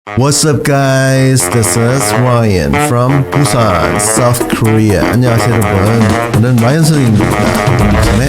What's up, guys? This is Ryan from Busan, South Korea. 안녕하세요, 여러분. 저는 라이언 선생님입니다. 부산의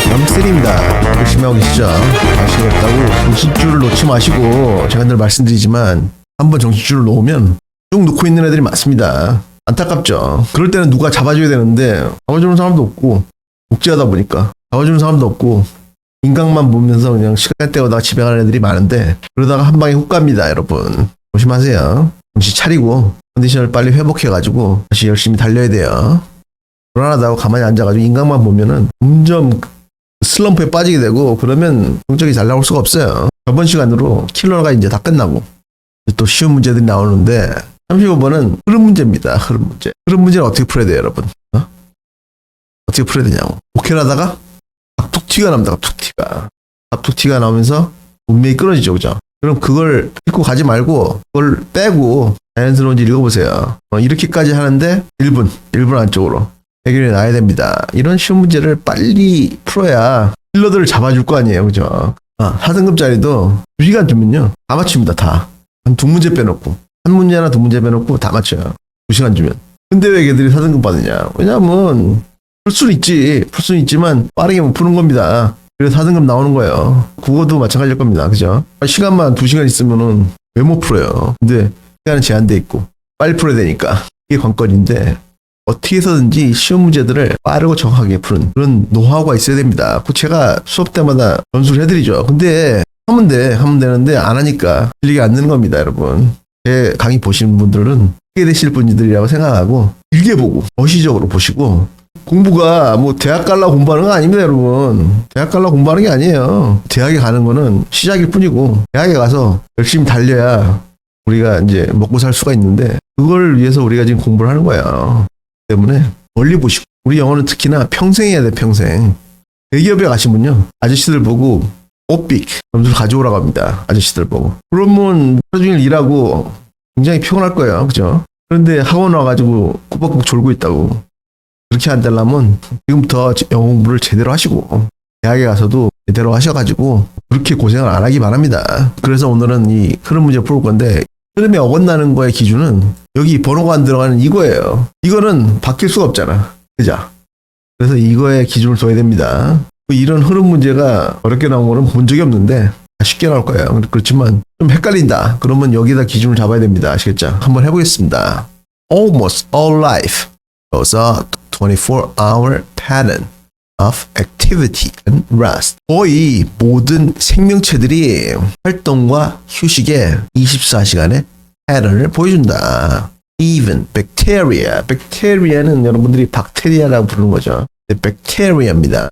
영쌤입니다. 열심히 하고 계시죠? 아시겠다고 정신줄을 놓지 마시고, 제가 늘 말씀드리지만 한번 정신줄을 놓으면 쭉 놓고 있는 애들이 많습니다. 안타깝죠? 그럴 때는 누가 잡아줘야 되는데 잡아주는 사람도 없고, 복제하다 보니까 잡아주는 사람도 없고, 인강만 보면서 그냥 시간 때우다가 집에 가는 애들이 많은데, 그러다가 한 방에 훅 갑니다, 여러분. 조심하세요. 정신 차리고 컨디션을 빨리 회복해가지고 다시 열심히 달려야 돼요. 불안하다고 가만히 앉아가지고 인강만 보면은 점점 슬럼프에 빠지게 되고, 그러면 성적이 잘 나올 수가 없어요. 저번 시간으로 킬러가 이제 다 끝나고 또 쉬운 문제들이 나오는데, 35번은 흐름 문제입니다. 흐름 문제. 흐름 문제는 어떻게 풀어야 돼요, 여러분? 어떻게 풀어야 되냐고. 오케이하다가 툭 티가 납니다. 툭 티가 나오면서 운명이 끊어지죠, 그죠? 그럼 그걸 읽고 가지 말고 그걸 빼고 자연스러운지 읽어보세요. 이렇게까지 하는데 1분 안쪽으로 해결이 나야 됩니다. 이런 쉬운 문제를 빨리 풀어야 킬러들을 잡아줄 거 아니에요, 그죠? 4등급짜리도 2시간 주면요 다 맞춥니다. 다. 한 2문제 빼놓고, 한 문제나 2문제 빼놓고 다 맞춰요. 2시간 주면. 근데 왜 걔들이 4등급 받느냐? 왜냐면 풀 수는 있지만 빠르게 못 푸는 겁니다. 그래서 4등급 나오는 거예요. 국어도 마찬가지일 겁니다. 그죠? 시간만 2시간 있으면은 왜 못 풀어요? 근데 시간은 제한돼 있고 빨리 풀어야 되니까 이게 관건인데, 어떻게 해서든지 쉬운 문제들을 빠르고 정확하게 푸는 그런 노하우가 있어야 됩니다. 그 제가 수업 때마다 전수를 해드리죠. 근데 하면 되는데 안 하니까 실력이 안 느는 겁니다, 여러분. 제 강의 보시는 분들은 하게 되실 분들이라고 생각하고 길게 보고 어시적으로 보시고, 공부가 뭐 대학 가려고 공부하는 거 아닙니다, 여러분. 대학 가려고 공부하는 게 아니에요. 대학에 가는 거는 시작일 뿐이고, 대학에 가서 열심히 달려야 우리가 이제 먹고 살 수가 있는데, 그걸 위해서 우리가 지금 공부를 하는 거예요. 때문에 멀리 보시고, 우리 영어는 특히나 평생 해야 돼, 평생. 대기업에 가시면요, 아저씨들 보고 오픽 점수를 가져오라고 합니다. 아저씨들 보고. 그러면 하루 종일 일하고 굉장히 피곤할 거예요, 그죠? 그런데 학원 와가지고 꾸벅꾸벅 졸고 있다고. 그렇게 안 되려면 지금부터 영어 공부를 제대로 하시고 대학에 가서도 제대로 하셔가지고 그렇게 고생을 안 하기 바랍니다. 그래서 오늘은 이 흐름 문제 풀 건데, 흐름에 어긋나는 거의 기준은 여기 번호가 안 들어가는 이거예요. 이거는 바뀔 수가 없잖아, 그죠? 그래서 이거에 기준을 둬야 됩니다. 이런 흐름 문제가 어렵게 나온 거는 본 적이 없는데 쉽게 나올 거예요. 그렇지만 좀 헷갈린다 그러면 여기다 기준을 잡아야 됩니다. 아시겠죠? 한번 해보겠습니다. Almost all life goes a 24-hour pattern of activity and rest. 거의 모든 생명체들이 활동과 휴식의 24시간의 패턴을 보여준다. Even bacteria. bacteria는 여러분들이 박테리아라고 부르는 거죠. bacteria입니다.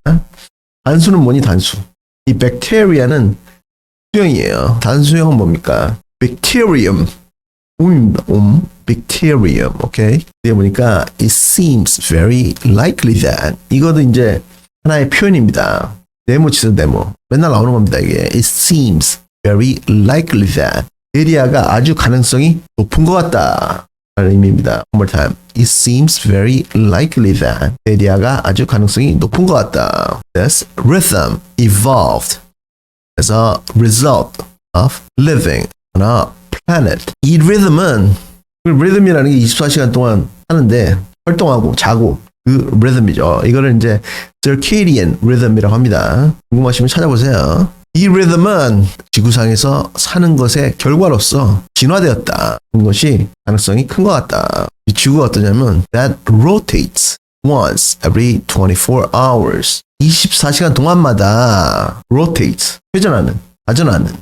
단수는 뭐니, 단수. 이 bacteria는 수형이에요. 단수형은 뭡니까? bacterium. 입니다. bacterium. 오케이. 이게 보니까 it seems very likely that. 이것도 이제 하나의 표현입니다. 네모 치세요, 네모. 맨날 나오는 겁니다, 이게. It seems very likely that. 에리아가 아주 가능성이 높은 것 같다 라는 의미입니다. One more time. It seems very likely that. 에리아가 아주 가능성이 높은 것 같다. This rhythm evolved as a result of living on a planet. 이 리듬은, 리듬이라는 게 24시간 동안 하는데 활동하고 자고, 그 리듬이죠. 이거를 이제 circadian rhythm이라고 합니다. 궁금하시면 찾아보세요. 이 리듬은 지구상에서 사는 것의 결과로서 진화되었다. 그런 것이 가능성이 큰 것 같다. 이 지구가 어떠냐면 that rotates once every 24 hours. 24시간 동안마다 rotates, 회전하는, 자전하는.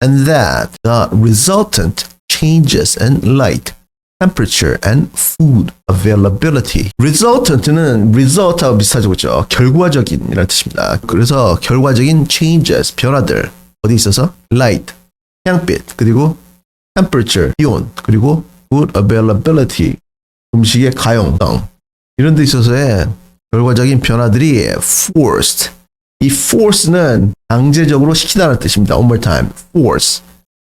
And that the resultant changes in light, temperature, and food availability. resultant는 result하고 비슷하죠, 그렇죠? 결과적인이라는 뜻입니다. 그래서 결과적인 changes, 변화들 어디 있어서? light, 태양빛, 그리고 temperature, 기온, 그리고 food availability, 음식의 가용성, 이런 데 있어서의 결과적인 변화들이 forced. 이 force는 강제적으로 시키다는 뜻입니다. One more time. force.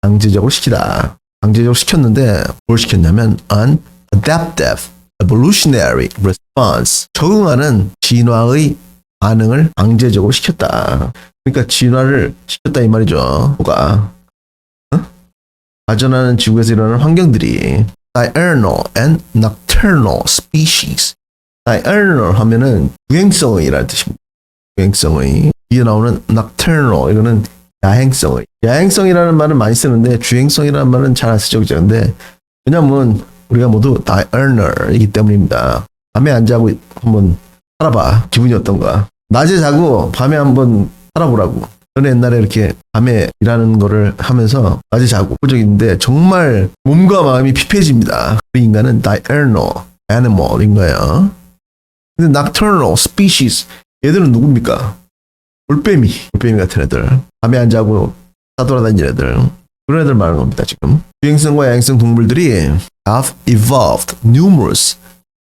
강제적으로 시키다. 강제적으로 시켰는데 뭘 시켰냐면 an adaptive evolutionary response. 적응하는 진화의 반응을 강제적으로 시켰다. 그러니까 진화를 시켰다 이 말이죠. 뭐가? 발전하는 지구에서 일어나는 환경들이 diurnal and nocturnal species. diurnal 하면은 유행성의라는 뜻입니다. 주행성의. 뒤에 나오는 nocturnal 이거는 야행성의. 야행성이라는 말은 많이 쓰는데 주행성이라는 말은 잘 안 쓰죠, 그죠? 근데 왜냐면 우리가 모두 diurnal이기 때문입니다. 밤에 안 자고 한번 살아봐. 기분이 어떤가? 낮에 자고 밤에 한번 살아보라고. 저는 옛날에 이렇게 밤에 일하는 거를 하면서 낮에 자고 본 적이 있는데 정말 몸과 마음이 피폐해집니다. 우리 인간은 diurnal animal인 거예요. 근데 nocturnal species 얘들은 누굽니까? 올빼미 같은 애들. 밤에 안 자고 싸돌아다니는 애들. 그런 애들 말하는 겁니다, 지금. 유행성과 야행성 동물들이 have evolved numerous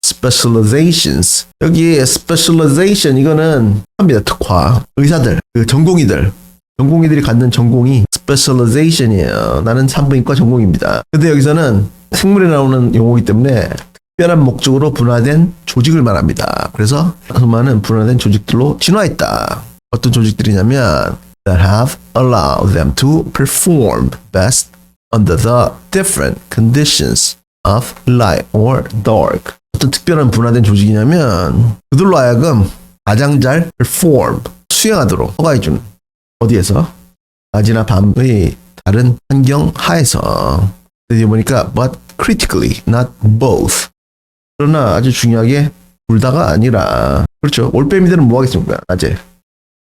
specializations. 여기 specialization 이거는 합니다. 특화. 의사들, 그 전공의들이 갖는 전공이 specialization이에요. 나는 산부인과 전공입니다. 근데 여기서는 생물에 나오는 용어이기 때문에 특별한 목적으로 분화된 조직을 말합니다. 그래서 수많은 분화된 조직들로 진화했다. 어떤 조직들이냐면 that have allowed them to perform best under the different conditions of light or dark. 어떤 특별한 분화된 조직이냐면 그들로 하여금 가장 잘 perform, 수행하도록 허가해주는 어디에서? 낮이나 밤의 다른 환경 하에서. 여기 보니까 but critically, not both. 그러나 아주 중요하게 둘 다가 아니라 그렇죠. 올빼미들은 뭐 하겠습니까? 낮에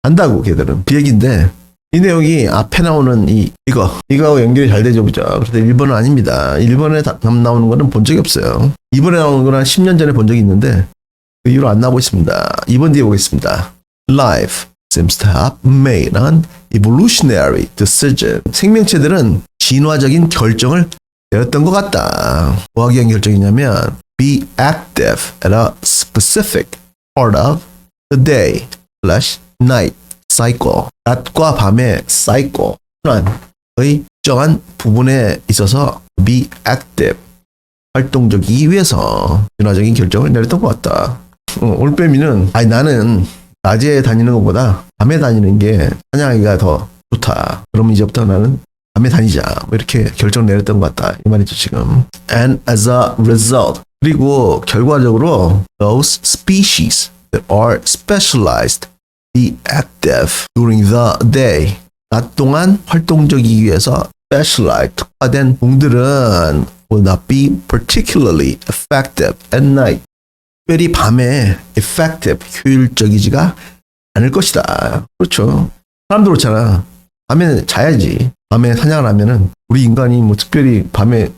안다고 걔들은 비핵인데 이 내용이 앞에 나오는 이거하고 연결이 잘 되죠, 그죠? 그런데 1번은 아닙니다. 1번에 나오는 거는 본 적이 없어요. 2번에 나오는 거는 한 10년 전에 본 적이 있는데 그 이후로 안 나오고 있습니다. 2번 뒤에 보겠습니다. Life seems to have made an evolutionary decision. 생명체들은 진화적인 결정을 내렸던 것 같다. 뭐하기 위한 결정이냐면 be active at a specific part of the day / night cycle. 낮과 밤의 cycle. 의 특정한 부분에 있어서 be active. 활동적이기 위해서 진화적인 결정을 내렸던 것 같다. 올빼미는 나는 낮에 다니는 것보다 밤에 다니는 게 사냥하기가 더 좋다. 그러면 이제부터 나는 밤에 다니자. 뭐 이렇게 결정을 내렸던 것 같다. 이 말이죠, 지금. And as a result. 그리고 결과적으로 those species that are specialized be active during the day. 낮 동안 활동적이기 위해서 specialized, 특화된 종들은 will not be particularly effective at night. 특별히 밤에 effective, 효율적이지가 않을 것이다. 그렇죠. 사람도 그렇잖아. 밤에 자야지. 밤에 사냥을 하면은 우리 인간이 뭐 특별히 밤에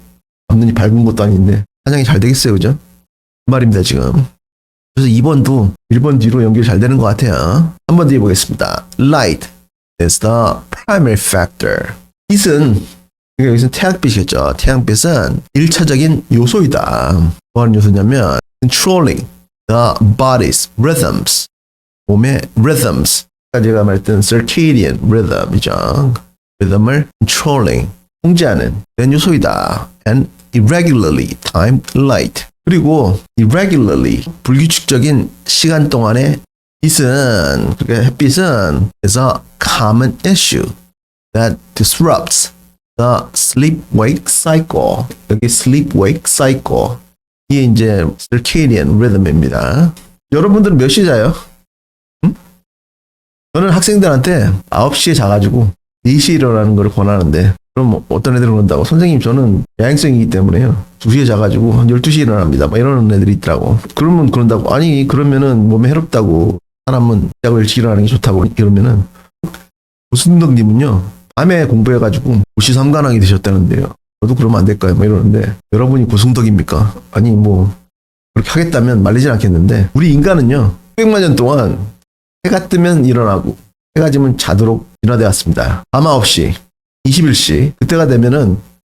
앞눈이 밝은 것도 아닌데 사냥이 잘 되겠어요, 그죠? 그 말입니다, 지금. 그래서 2번도 1번 뒤로 연결이 잘 되는 것 같아요. 3번 뒤에 보겠습니다. Light is the primary factor. 빛은, 그러니까 여기서는 태양빛이겠죠. 태양빛은 1차적인 요소이다. 뭐하는 요소냐면 controlling the body's rhythms. 몸의 rhythms. 아까 제가 말했던 circadian rhythm이죠. rhythm을 controlling, 통제하는 그런 요소이다. And irregularly timed light. 그리고 irregularly, 불규칙적인 시간 동안의 빛은, 그러니까 햇빛은 is a common issue that disrupts the sleep-wake cycle. 여기 sleep-wake cycle. 이게 이제 circadian rhythm입니다. 여러분들은 몇 시에 자요? 응? 저는 학생들한테 9시에 자가지고 4시에 일어나는 걸 권하는데 그럼 어떤 애들은 그런다고 선생님 저는 야행성이기 때문에요 2시에 자가지고 한 12시에 일어납니다 막 이러는 애들이 있더라고. 그러면 그런다고 아니 그러면은 몸에 해롭다고 사람은 자고 일찍 일어나는 게 좋다고 이러면은 고순덕님은요 밤에 공부해가지고 고시 3관왕이 되셨다는데요 저도 그러면 안 될까요? 막 이러는데 여러분이 고승덕입니까? 아니 뭐 그렇게 하겠다면 말리진 않겠는데 우리 인간은요 600만 년 동안 해가 뜨면 일어나고 해가 지면 자도록 진화되어 왔습니다. 밤 9시 21시 그때가 되면은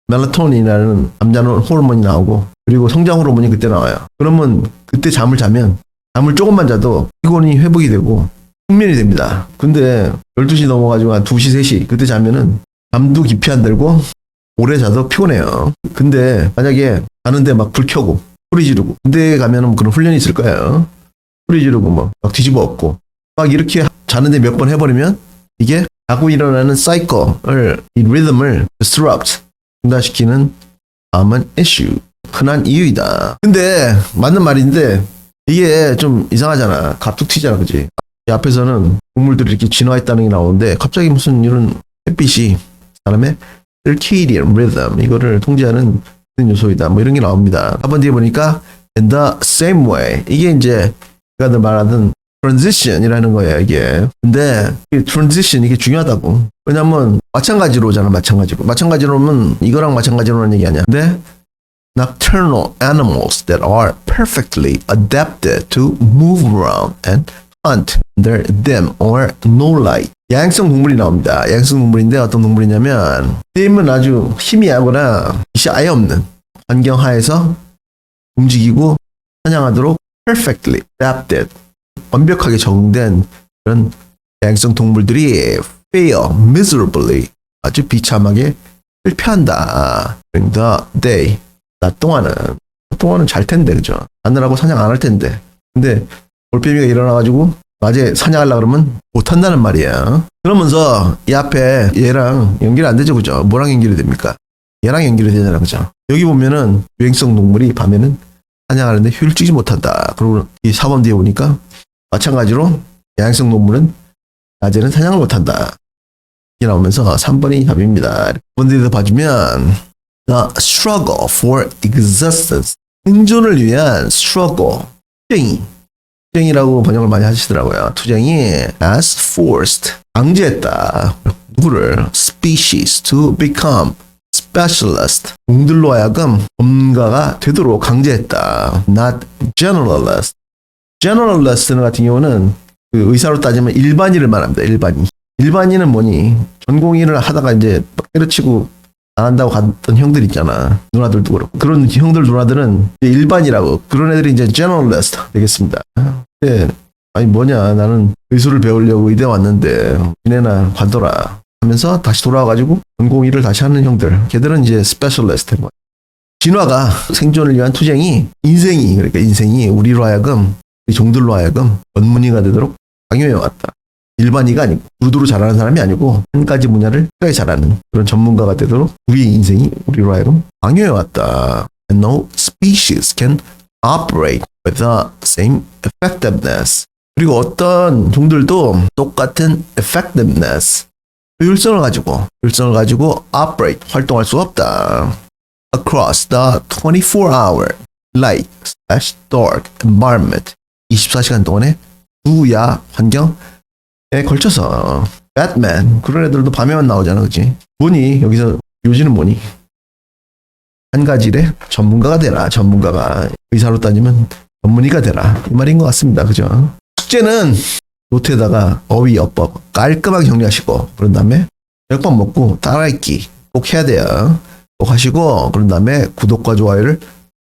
멜라토닌이라는 남자는 호르몬이 나오고 그리고 성장 호르몬이 그때 나와요. 그러면 그때 잠을 자면 잠을 조금만 자도 피곤이 회복이 되고 숙면이 됩니다. 근데 12시 넘어가지고 한 2시 3시 그때 자면은 잠도 깊이 안 들고 오래 자도 피곤해요. 근데 만약에 자는데 막 불 켜고 소리 지르고 군대에 가면은 그런 훈련이 있을 거예요. 소리 지르고 막 뒤집어 엎고 막 이렇게 자는데 몇 번 해버리면 이게 자고 일어나는 사이클을 이 리듬을 disrupt 중단시키는 common issue. 흔한 이유이다. 근데 맞는 말인데 이게 좀 이상하잖아. 갑툭 튀잖아, 그지? 이 앞에서는 동물들이 이렇게 진화했다는 게 나오는데 갑자기 무슨 이런 햇빛이 사람의 circadian rhythm 이거를 통제하는 요소이다. 뭐 이런 게 나옵니다. 한번 뒤에 보니까 in the same way 이게 이제 우리가 말하는 transition이라는 거예요, 이게. 근데 이 transition 이게 중요하다고. 왜냐면 마찬가지로잖아, 마찬가지로면 이거랑 마찬가지로는 얘기 아니야. 근데 nocturnal animals that are perfectly adapted to move around and hunt under dim or no light. 야행성 동물이 나옵니다. 야행성 동물인데 어떤 동물이냐면 dim은 아주 희미하거나 빛이 아예 없는 환경 하에서 움직이고 사냥하도록 perfectly adapted 완벽하게 적응된 그런 야행성 동물들이 fail miserably 아주 비참하게 실패한다. during the day 낮 동안은 잘 텐데, 그죠? 하느라고 사냥 안 할 텐데. 근데 올빼미가 일어나가지고 낮에 사냥하려고 그러면 못 한다는 말이야. 그러면서 이 앞에 얘랑 연결이 안 되죠, 그죠? 뭐랑 연결이 됩니까? 얘랑 연결이 되잖아, 그죠? 여기 보면은 유행성 동물이 밤에는 사냥하는데 효율적이지 못한다. 그리고 이 4번 뒤에 보니까 마찬가지로 야행성 동물은 낮에는 사냥을 못한다. 이게 나오면서 3번이 답입니다. 2번 뒤에서 봐주면 The struggle for existence. 생존을 위한 struggle. 투쟁이라고 번역을 많이 하시더라고요. 투쟁이 as forced. 강제했다. 누구를? species to become specialist. 종들로 하여금 전문가가 되도록 강제했다. not generalist. generalist 같은 경우는 그 의사로 따지면 일반인을 말합니다. 일반인은 뭐니? 전공의를 하다가 이제 때려치고 안 한다고 갔던 형들 있잖아. 누나들도 그렇고. 그런 형들, 누나들은 일반이라고. 그런 애들이 이제 generalist 되겠습니다. 근데, 아니, 뭐냐. 나는 의술을 배우려고 의대 왔는데, 니네나 관둬라. 하면서 다시 돌아와가지고 전공의를 다시 하는 형들. 걔들은 이제 specialist 된 거야. 진화가 생존을 위한 투쟁이, 그러니까 인생이 우리로 하여금, 우리 종들로 하여금 전문의가 되도록 강요해왔다. 일반이가 아니고 두루두루 잘하는 사람이 아니고 한 가지 분야를 끝까지 잘하는 그런 전문가가 되도록 우리 인생이 우리로 하여금 강요해왔다. And no species can operate with the same effectiveness. 그리고 어떤 종들도 똑같은 effectiveness, 효율성을 가지고 operate, 활동할 수 없다. Across the 24-hour light/dark environment, 24시간 동안의 두야 환경에 걸쳐서 배트맨 그런 애들도 밤에만 나오잖아, 그치? 뭐니? 여기서 요지는 뭐니? 한 가지 일에 전문가가 되라. 전문가가 의사로 따지면 전문의가 되라. 이 말인 것 같습니다, 그죠? 숙제는 노트에다가 어휘, 어법 깔끔하게 정리하시고 그런 다음에 몇번 먹고 따라읽기 꼭 해야 돼요. 꼭 하시고 그런 다음에 구독과 좋아요를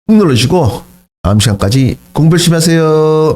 꾹 눌러주시고 다음 시간까지 공부 열심히 하세요.